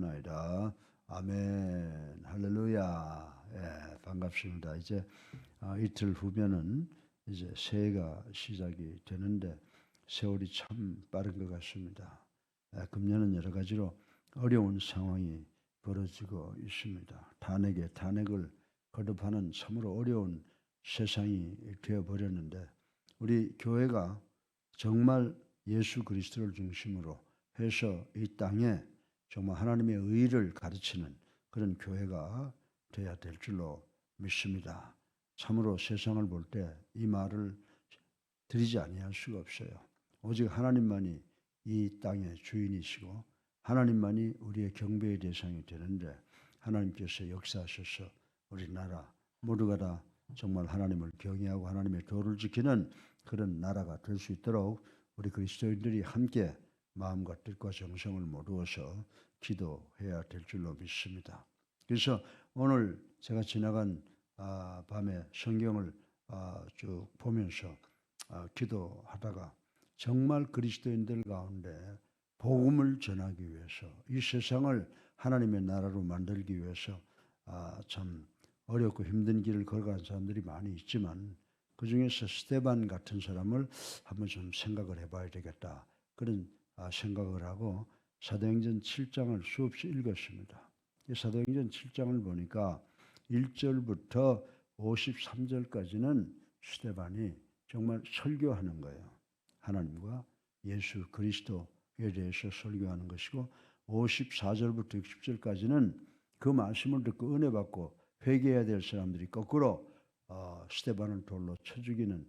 기도하옵나이다. 아멘. 할렐루야. 예, 반갑습니다. 이제 이틀 후면은 이제 새해가 시작이 되는데 세월이 참 빠른 것 같습니다. 금년은 여러 가지로 어려운 상황이 벌어지고 있습니다. 탄핵에 탄핵을 거듭하는 참으로 어려운 세상이 되어버렸는데 우리 교회가 정말 예수 그리스도를 중심으로 해서 이 땅에 정말 하나님의 의를 가르치는 그런 교회가 되어야 될 줄로 믿습니다. 참으로 세상을 볼 때 이 말을 드리지 아니할 수가 없어요. 오직 하나님만이 이 땅의 주인이시고 하나님만이 우리의 경배의 대상이 되는데 하나님께서 역사하셔서 우리나라 모두가 다 정말 하나님을 경외하고 하나님의 도를 지키는 그런 나라가 될 수 있도록 우리 그리스도인들이 함께 마음과 뜻과 정성을 모두어서 기도해야 될 줄로 믿습니다. 그래서 오늘 제가 지나간 밤에 성경을 쭉 보면서 기도하다가 정말 그리스도인들 가운데 복음을 전하기 위해서 이 세상을 하나님의 나라로 만들기 위해서 참 어렵고 힘든 길을 걸어간 사람들이 많이 있지만 그 중에서 스데반 같은 사람을 한번 좀 생각을 해봐야 되겠다. 그런 생각을 하고 사도행전 7장을 수없이 읽었습니다. 이 사도행전 7장을 보니까 1절부터 53절까지는 스데반이 정말 설교하는 거예요. 하나님과 예수 그리스도에 대해서 설교하는 것이고 54절부터 60절까지는 그 말씀을 듣고 은혜 받고 회개해야 될 사람들이 거꾸로 스데반을 돌로 쳐 죽이는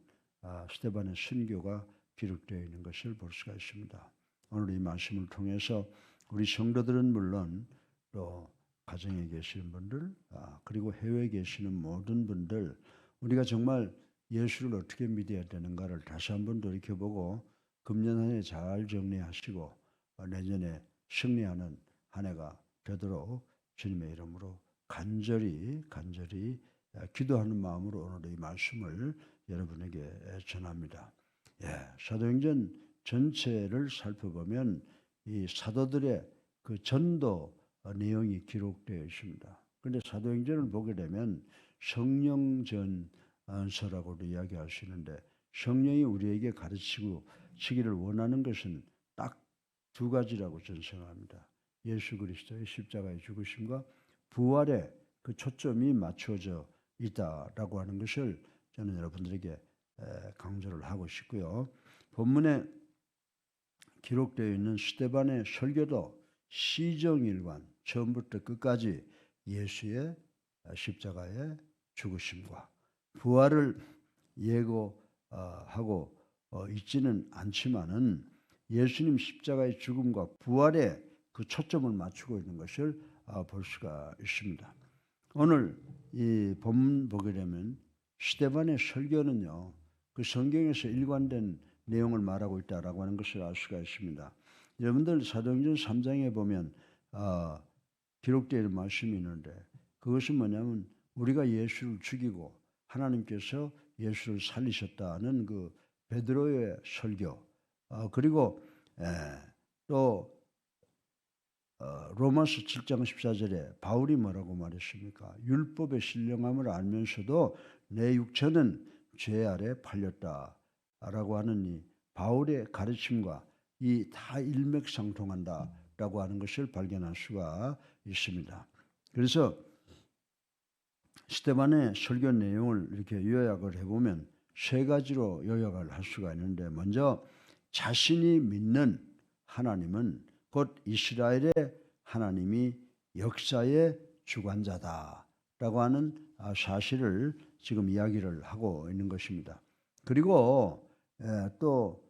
스데반의 순교가 기록되어 있는 것을 볼 수가 있습니다. 오늘 이 말씀을 통해서 우리 성도들은 물론 또 가정에 계시는 분들 그리고 해외에 계시는 모든 분들 우리가 정말 예수를 어떻게 믿어야 되는가를 다시 한번 돌이켜보고 금년 한 해 잘 정리하시고 내년에 승리하는 한 해가 되도록 주님의 이름으로 간절히 기도하는 마음으로 오늘 이 말씀을 여러분에게 전합니다. 사도행전 전체를 살펴보면 이 사도들의 그 전도 내용이 기록되어 있습니다. 그런데 사도행전을 보게 되면 성령전서라고도 이야기할 수 있는데 성령이 우리에게 가르치고 시기를 원하는 것은 딱 두 가지라고 저는 생각합니다. 예수 그리스도의 십자가의 죽으심과 부활에 그 초점이 맞춰져 있다라고 하는 것을 저는 여러분들에게 강조를 하고 싶고요. 본문에 기록되어 있는 스데반의 설교도 시정일관 처음부터 끝까지 예수의 십자가의 죽으심과 부활을 예고하고 있지는 않지만은 예수님 십자가의 죽음과 부활에 그 초점을 맞추고 있는 것을 볼 수가 있습니다. 오늘 이 본문 보게 되면 스데반의 설교는요, 그 성경에서 일관된 내용을 말하고 있다라고 하는 것을 알 수가 있습니다. 여러분들 사도행전 3장에 보면 기록되어 있는 말씀이 있는데 그것은 뭐냐면 우리가 예수를 죽이고 하나님께서 예수를 살리셨다는 그 베드로의 설교 그리고 또 로마서 7장 14절에 바울이 뭐라고 말했습니까? 율법의 신령함을 알면서도 내 육체는 죄 아래 팔렸다라고 하는 이 바울의 가르침과 이 다 일맥상통한다라고 하는 것을 발견할 수가 있습니다. 그래서 스데반의 설교 내용을 이렇게 요약을 해보면 세 가지로 요약을 할 수가 있는데 먼저 자신이 믿는 하나님은 곧 이스라엘의 하나님이 역사의 주관자다라고 하는 사실을 지금 이야기를 하고 있는 것입니다. 그리고 또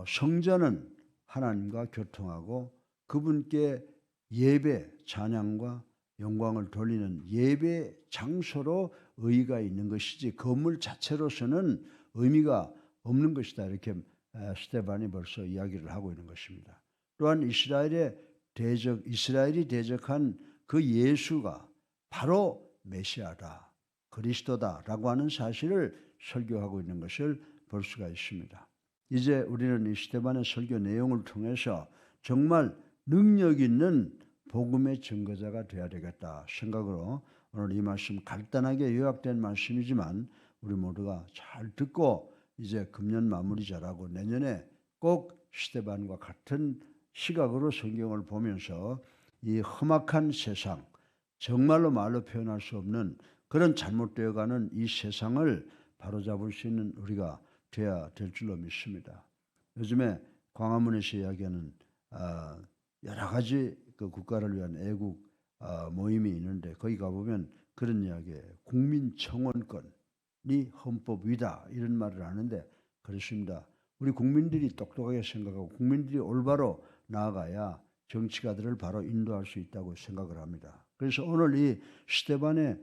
성전은 하나님과 교통하고 그분께 예배, 찬양과 영광을 돌리는 예배 장소로 의의가 있는 것이지 건물 자체로서는 의미가 없는 것이다. 이렇게 스데반이 벌써 이야기를 하고 있는 것입니다. 또한 이스라엘이 대적한 그 예수가 바로 메시아다, 그리스도다라고 하는 사실을 설교하고 있는 것을 볼 수가 있습니다. 이제 우리는 이 스데반의 설교 내용을 통해서 정말 능력 있는 복음의 증거자가 되어야 되겠다 생각으로 오늘 이 말씀 간단하게 요약된 말씀이지만 우리 모두가 잘 듣고 이제 금년 마무리 잘하고 내년에 꼭 스데반과 같은 시각으로 성경을 보면서 이 험악한 세상, 정말로 말로 표현할 수 없는 그런 잘못되어가는 이 세상을 바로잡을 수 있는 우리가 되어야 될 줄로 믿습니다. 요즘에 광화문에서 이야기하는 여러 가지 그 국가를 위한 애국 모임이 있는데 거기 가보면 그런 이야기예요. 국민청원권이 헌법 위다 이런 말을 하는데 그렇습니다. 우리 국민들이 똑똑하게 생각하고 국민들이 올바로 나아가야 정치가들을 바로 인도할 수 있다고 생각을 합니다. 그래서 오늘 이 스데반의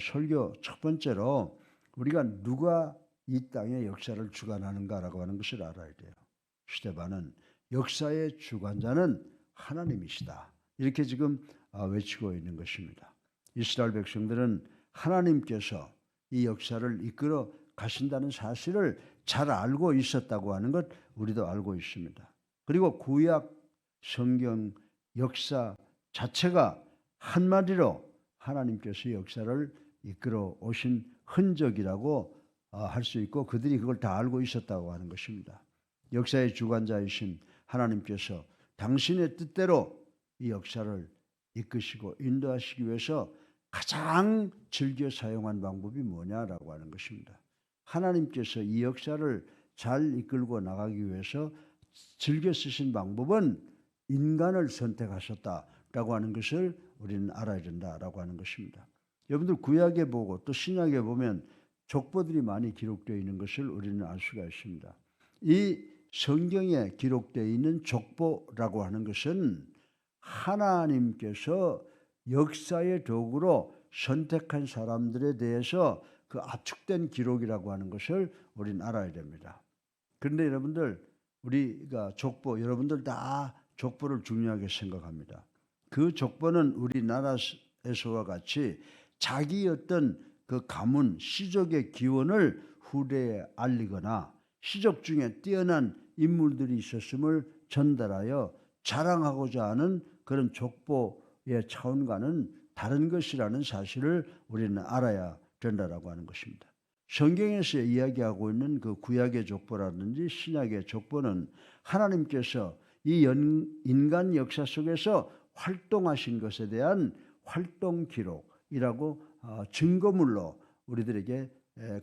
설교 첫 번째로 우리가 누가 이 땅의 역사를 주관하는가라고 하는 것을 알아야 돼요. 스데반은 역사의 주관자는 하나님이시다. 이렇게 지금 외치고 있는 것입니다. 이스라엘 백성들은 하나님께서 이 역사를 이끌어 가신다는 사실을 잘 알고 있었다고 하는 것 우리도 알고 있습니다. 그리고 구약 성경 역사 자체가 한마디로 하나님께서 역사를 이끌어 오신 흔적이라고 할 수 있고 그들이 그걸 다 알고 있었다고 하는 것입니다. 역사의 주관자이신 하나님께서 당신의 뜻대로 이 역사를 이끄시고 인도하시기 위해서 가장 즐겨 사용한 방법이 뭐냐라고 하는 것입니다. 하나님께서 이 역사를 잘 이끌고 나가기 위해서 즐겨 쓰신 방법은 인간을 선택하셨다라고 하는 것을 우리는 알아야 된다라고 하는 것입니다. 여러분들 구약에 보고 또 신약에 보면 족보들이 많이 기록되어 있는 것을 우리는 알 수가 있습니다. 이 성경에 기록되어 있는 족보라고 하는 것은 하나님께서 역사의 도구로 선택한 사람들에 대해서 그 압축된 기록이라고 하는 것을 우리는 알아야 됩니다. 그런데 여러분들 우리가 족보 여러분들 다 족보를 중요하게 생각합니다. 그 족보는 우리나라에서와 같이 자기 어떤 그 가문 시족의 기원을 후대에 알리거나 시족 중에 뛰어난 인물들이 있었음을 전달하여 자랑하고자 하는 그런 족보의 차원과는 다른 것이라는 사실을 우리는 알아야 된다라고 하는 것입니다. 성경에서 이야기하고 있는 그 구약의 족보라든지 신약의 족보는 하나님께서 이 인간 역사 속에서 활동하신 것에 대한 활동 기록이라고 증거물로 우리들에게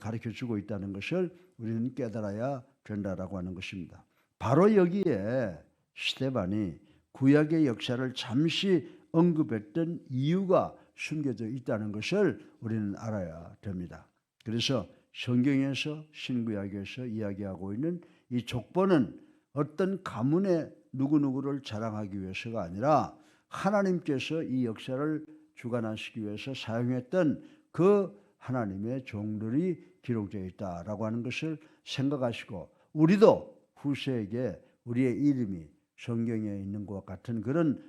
가르쳐주고 있다는 것을 우리는 깨달아야 된다라고 하는 것입니다. 바로 여기에 스데반이 구약의 역사를 잠시 언급했던 이유가 숨겨져 있다는 것을 우리는 알아야 됩니다. 그래서 성경에서 신구약에서 이야기하고 있는 이 족보는 어떤 가문의 누구누구를 자랑하기 위해서가 아니라 하나님께서 이 역사를 주관하시기 위해서 사용했던 그 하나님의 종들이 기록되어 있다라고 하는 것을 생각하시고 우리도 후세에게 우리의 이름이 성경에 있는 것과 같은 그런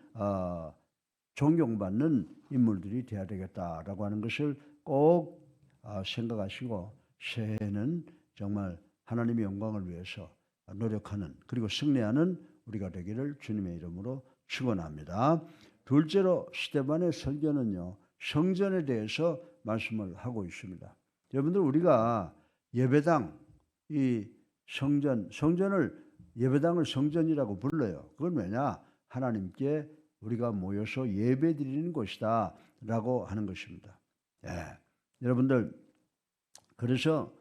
존경받는 인물들이 되어야 되겠다라고 하는 것을 꼭 생각하시고 새해에는 정말 하나님의 영광을 위해서 노력하는 그리고 승리하는 우리가 되기를 주님의 이름으로 축원합니다. 둘째로 스데반의 설교는요 성전에 대해서 말씀을 하고 있습니다. 여러분들 우리가 예배당 이 성전을 예배당을 성전이라고 불러요. 그건 왜냐? 하나님께 우리가 모여서 예배드리는 곳이다라고 하는 것입니다. 여러분들 그래서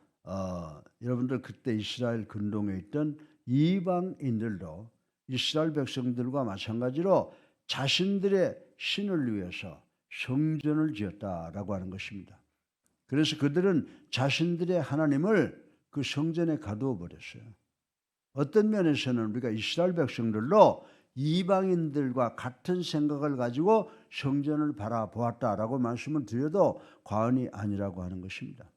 여러분들 그때 이스라엘 근동에 있던 이방인들도 이스라엘 백성들과 마찬가지로 자신들의 신을 위해서 성전을 지었다라고 하는 것입니다. 그래서 그들은 자신들의 하나님을 그 성전에 가두어 버렸어요. 어떤 면에서는 우리가 이스라엘 백성들로 이방인들과 같은 생각을 가지고 성전을 바라보았다라고 말씀을 드려도 과언이 아니라고 하는 것입니다.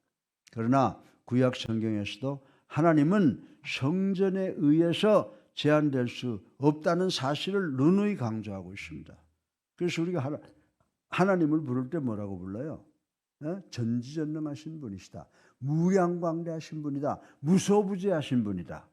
그러나 구약 성경에서도 하나님은 성전에 의해서 제한될 수 없다는 사실을 누누이 강조하고 있습니다. 그래서 우리가 하나님을 부를 때 뭐라고 불러요? 전지전능하신 분이시다. 무량광대하신 분이다. 무소부재하신 분이다.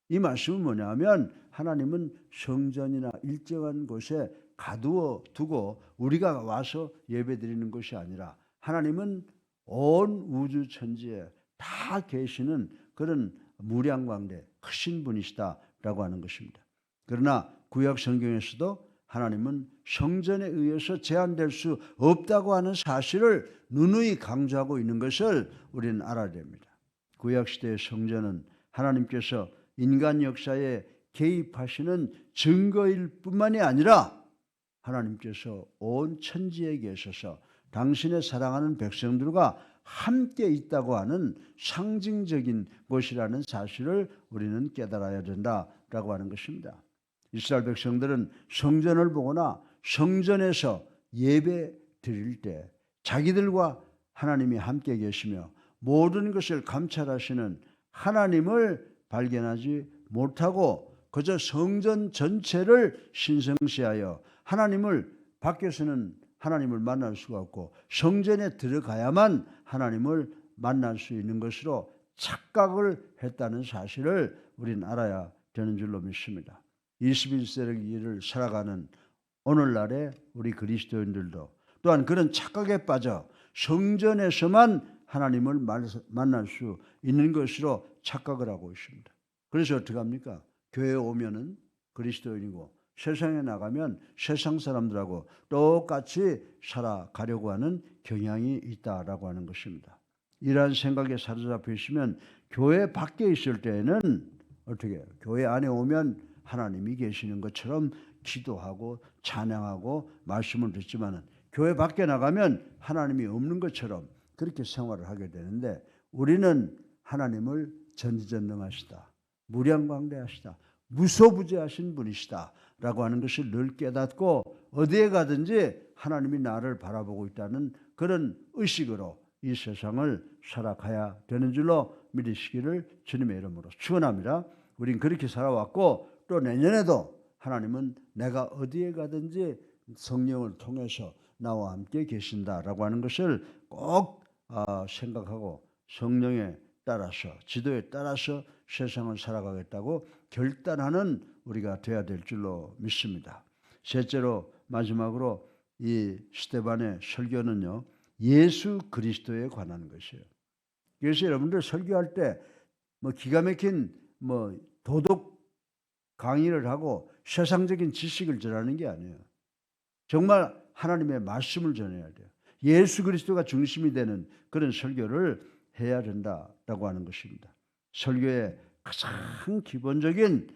이 말씀은 뭐냐면 하나님은 성전이나 일정한 곳에 가두어 두고 우리가 와서 예배드리는 것이 아니라 하나님은 온 우주 천지에 다 계시는 그런 무량광대 크신 분이시다라고 하는 것입니다. 그러나 구약 성경에서도 하나님은 성전에 의해서 제한될 수 없다고 하는 사실을 누누이 강조하고 있는 것을 우리는 알아야 됩니다. 구약시대의 성전은 하나님께서 인간 역사에 개입하시는 증거일 뿐만이 아니라 하나님께서 온 천지에 계셔서 당신의 사랑하는 백성들과 함께 있다고 하는 상징적인 곳이라는 사실을 우리는 깨달아야 된다라고 하는 것입니다. 이스라엘 백성들은 성전을 보거나 성전에서 예배 드릴 때 자기들과 하나님이 함께 계시며 모든 것을 감찰하시는 하나님을 발견하지 못하고 그저 성전 전체를 신성시하여 하나님을 밖에서는 하나님을 만날 수가 없고 성전에 들어가야만 하나님을 만날 수 있는 것으로 착각을 했다는 사실을 우리는 알아야 되는 줄로 믿습니다. 21세기를 살아가는 오늘날의 우리 그리스도인들도 또한 그런 착각에 빠져 성전에서만 하나님을 만날 수 있는 것으로 착각을 하고 있습니다. 그래서 어떻게 합니까? 교회에 오면은 그리스도인이고 세상에 나가면 세상 사람들하고 똑같이 살아가려고 하는 경향이 있다라고 하는 것입니다. 이러한 생각에 사로잡혀 있으면 교회 밖에 있을 때에는 어떻게 해요? 교회 안에 오면 하나님이 계시는 것처럼 기도하고 찬양하고 말씀을 듣지만은 교회 밖에 나가면 하나님이 없는 것처럼 그렇게 생활을 하게 되는데 우리는 하나님을 전지전능하시다, 무량광대하시다, 무소부재하신 분이시다 라고 하는 것을 늘 깨닫고 어디에 가든지 하나님이 나를 바라보고 있다는 그런 의식으로 이 세상을 살아가야 되는 줄로 믿으시기를 주님의 이름으로 축원합니다. 우린 그렇게 살아왔고 또 내년에도 하나님은 내가 어디에 가든지 성령을 통해서 나와 함께 계신다라고 하는 것을 꼭 생각하고 성령에 따라서 지도에 따라서 세상을 살아가겠다고 결단하는 우리가 되어야 될 줄로 믿습니다. 셋째로 마지막으로 이 스데반의 설교는요, 예수 그리스도에 관한 것이에요. 그래서 여러분들 설교할 때 뭐 기가 막힌 뭐 도덕 강의를 하고 세상적인 지식을 전하는 게 아니에요. 정말 하나님의 말씀을 전해야 돼요. 예수 그리스도가 중심이 되는 그런 설교를 해야 된다라고 하는 것입니다. 설교의 가장 기본적인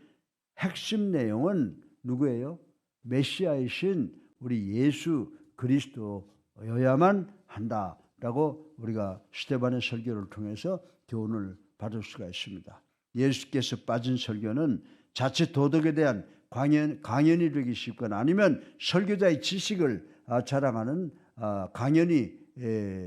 핵심 내용은 누구예요? 메시아이신 우리 예수 그리스도여야만 한다라고 우리가 스데반의 설교를 통해서 교훈을 받을 수가 있습니다. 예수께서 빠진 설교는 자칫 도덕에 대한 강연이 되기 쉽거나 아니면 설교자의 지식을 자랑하는 강연이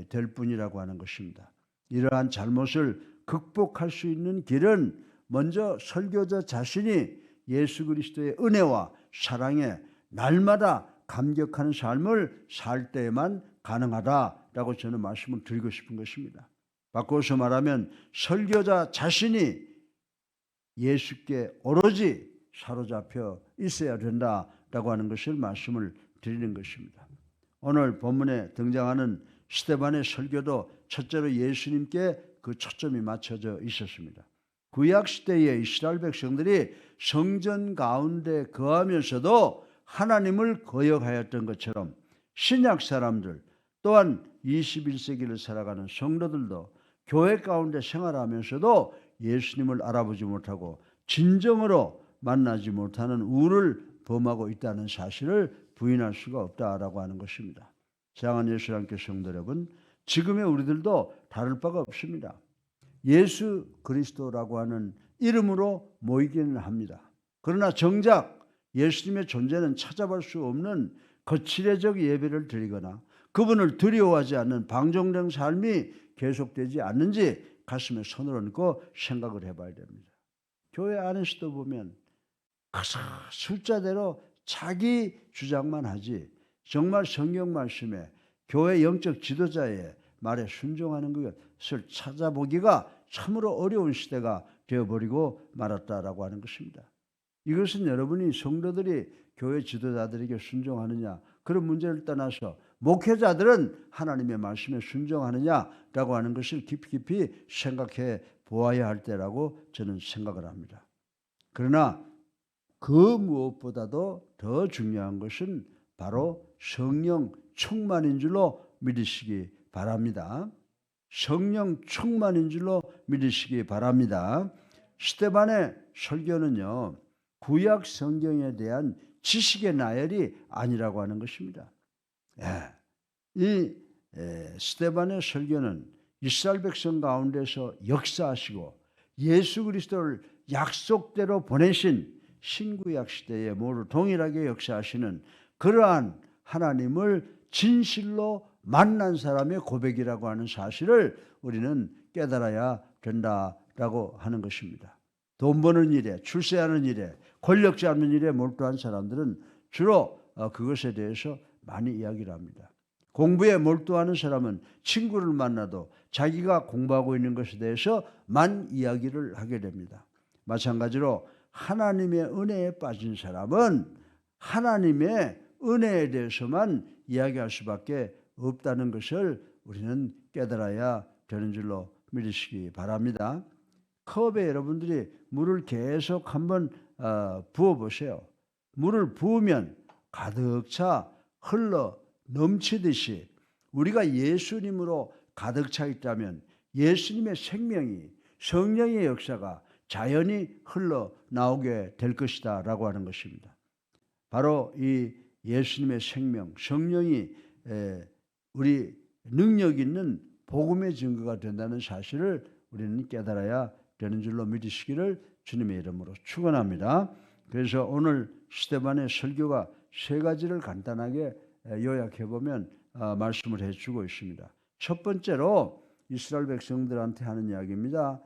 될 뿐이라고 하는 것입니다. 이러한 잘못을 극복할 수 있는 길은 먼저 설교자 자신이 예수 그리스도의 은혜와 사랑에 날마다 감격하는 삶을 살 때에만 가능하다라고 저는 말씀을 드리고 싶은 것입니다. 바꿔서 말하면 설교자 자신이 예수께 오로지 사로잡혀 있어야 된다라고 하는 것을 말씀을 드리는 것입니다. 오늘 본문에 등장하는 스데반의 설교도 첫째로 예수님께 그 초점이 맞춰져 있었습니다. 구약 시대의 이스라엘 백성들이 성전 가운데 거하면서도 하나님을 거역하였던 것처럼 신약 사람들 또한 21세기를 살아가는 성도들도 교회 가운데 생활하면서도 예수님을 알아보지 못하고 진정으로 만나지 못하는 우를 범하고 있다는 사실을 부인할 수가 없다라고 하는 것입니다. 사랑하는 예수님께 성도 여러분, 지금의 우리들도 다를 바가 없습니다. 예수 그리스도라고 하는 이름으로 모이기는 합니다. 그러나 정작 예수님의 존재는 찾아볼 수 없는 거칠애적 예배를 드리거나 그분을 두려워하지 않는 방종된 삶이 계속되지 않는지 가슴에 손을 얹고 생각을 해봐야 됩니다. 교회 안에서도 보면 숫자대로 자기 주장만 하지 정말 성경 말씀에 교회 영적 지도자의 말에 순종하는 것을 찾아보기가 참으로 어려운 시대가 되어버리고 말았다라고 하는 것입니다. 이것은 여러분이 성도들이 교회 지도자들에게 순종하느냐, 그런 문제를 떠나서 목회자들은 하나님의 말씀에 순종하느냐라고 하는 것을 깊이 생각해 보아야 할 때라고 저는 생각을 합니다. 그러나 그 무엇보다도 더 중요한 것은 바로 성령 충만인 줄로 믿으시기 바랍니다. 성령 충만인 줄로 믿으시기 바랍니다. 스데반의 설교는요, 구약 성경에 대한 지식의 나열이 아니라고 하는 것입니다. 이 스데반의 설교는 이스라엘 백성 가운데서 역사하시고 예수 그리스도를 약속대로 보내신 신구약 시대에 모두 동일하게 역사하시는 그러한 하나님을 진실로 만난 사람의 고백이라고 하는 사실을 우리는 깨달아야 된다라고 하는 것입니다. 돈 버는 일에, 출세하는 일에, 권력 잡는 일에 몰두한 사람들은 주로 그것에 대해서 많이 이야기를 합니다. 공부에 몰두하는 사람은 친구를 만나도 자기가 공부하고 있는 것에 대해서만 이야기를 하게 됩니다. 마찬가지로 하나님의 은혜에 빠진 사람은 하나님의 은혜에 대해서만 이야기할 수밖에 없다는 것을 우리는 깨달아야 되는 줄로 믿으시기 바랍니다. 컵에 여러분들이 물을 계속 한번 부어보세요. 물을 부으면 가득 차 흘러 넘치듯이 우리가 예수님으로 가득 차 있다면 예수님의 생명이, 성령의 역사가 자연히 흘러나오게 될 것이다 라고 하는 것입니다. 바로 이 예수님의 생명, 성령이 우리 능력 있는 복음의 증거가 된다는 사실을 우리는 깨달아야 되는 줄로 믿으시기를 주님의 이름으로 축원합니다. 그래서 오늘 스데반의 설교가 세 가지를 간단하게 요약해 보면 말씀을 해주고 있습니다. 첫 번째로 이스라엘 백성들한테 하는 이야기입니다.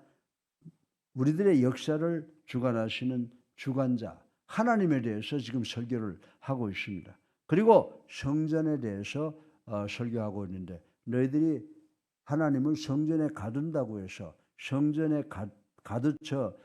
우리들의 역사를 주관하시는 주관자 하나님에 대해서 지금 설교를 하고 있습니다. 그리고 성전에 대해서 설교하고 있는데 너희들이 하나님을 성전에 가둔다고 해서 성전에 가두쳐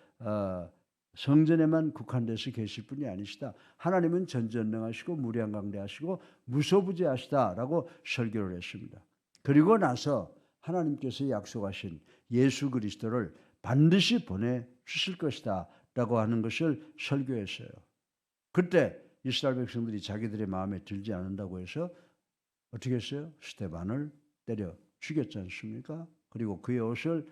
성전에만 국한돼서 계실 분이 아니시다. 하나님은 전전능하시고 무량강대하시고 무소부재하시다라고 설교를 했습니다. 그리고 나서 하나님께서 약속하신 예수 그리스도를 반드시 보내주실 것이다 라고 하는 것을 설교했어요. 그때 이스라엘 백성들이 자기들의 마음에 들지 않는다고 해서 어떻게 했어요? 스데반을 때려 죽였지 않습니까? 그리고 그의 옷을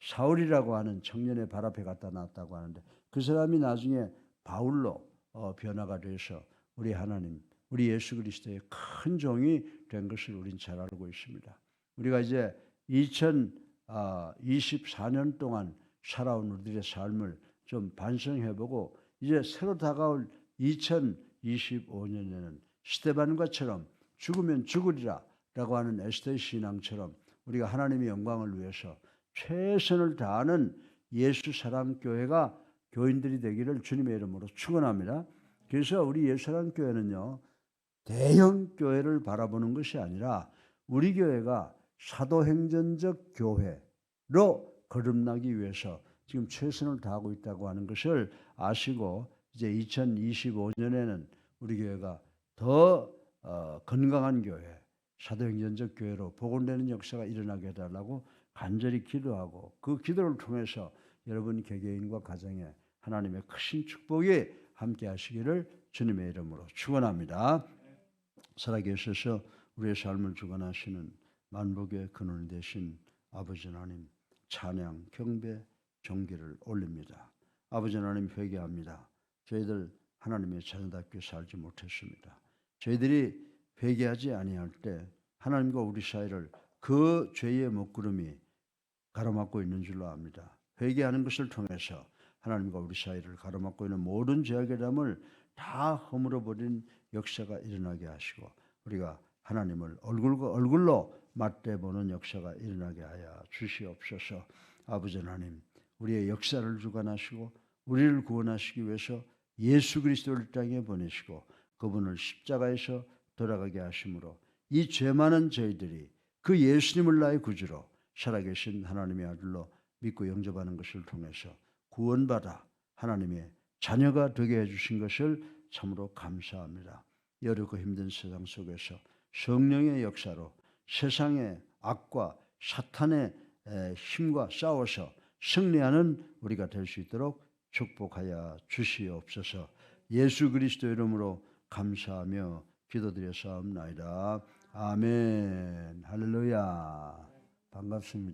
사울이라고 하는 청년의 발 앞에 갖다 놨다고 하는데 그 사람이 나중에 바울로 변화가 돼서 우리 하나님, 우리 예수 그리스도의 큰 종이 된 것을 우린 잘 알고 있습니다. 우리가 이제 2024년 동안 살아온 우리들의 삶을 좀 반성해보고 이제 새로 다가올 2025년에는 스데반과처럼 죽으면 죽으리라 라고 하는 에스더의 신앙처럼 우리가 하나님의 영광을 위해서 최선을 다하는 예수 사랑 교회가 교인들이 되기를 주님의 이름으로 축원합니다. 그래서 우리 예수 사랑 교회는요, 대형 교회를 바라보는 것이 아니라 우리 교회가 사도행전적 교회로 거듭나기 위해서 지금 최선을 다하고 있다고 하는 것을 아시고 이제 2025년에는 우리 교회가 더 건강한 교회, 사도행전적 교회로 복원되는 역사가 일어나게 해달라고 간절히 기도하고 그 기도를 통해서 여러분 개개인과 가정에 하나님의 크신 축복이 함께 하시기를 주님의 이름으로 축원합니다. 살아계셔서 우리의 삶을 주관하시는 만복의 근원 되신 아버지 하나님 찬양, 경배, 존귀를 올립니다. 아버지 하나님 회개합니다. 저희들 하나님의 자녀답게 살지 못했습니다. 저희들이 회개하지 아니할 때 하나님과 우리 사이를 그 죄의 먹구름이 가로막고 있는 줄로 압니다. 회개하는 것을 통해서 하나님과 우리 사이를 가로막고 있는 모든 죄악의 담을 다 허물어버린 역사가 일어나게 하시고 우리가 하나님을 얼굴과 얼굴로 맞대보는 역사가 일어나게 하여 주시옵소서. 아버지 하나님, 우리의 역사를 주관하시고 우리를 구원하시기 위해서 예수 그리스도를 땅에 보내시고 그분을 십자가에서 돌아가게 하심으로 이 죄 많은 저희들이 그 예수님을 나의 구주로 살아계신 하나님의 아들로 믿고 영접하는 것을 통해서 구원받아 하나님의 자녀가 되게 해주신 것을 참으로 감사합니다. 어렵고 힘든 세상 속에서 성령의 역사로 세상의 악과 사탄의 힘과 싸워서 승리하는 우리가 될 수 있도록 축복하여 주시옵소서. 예수 그리스도 이름으로 감사하며 기도드려 사옵나이다. 아멘. 할렐루야. 반갑습니다.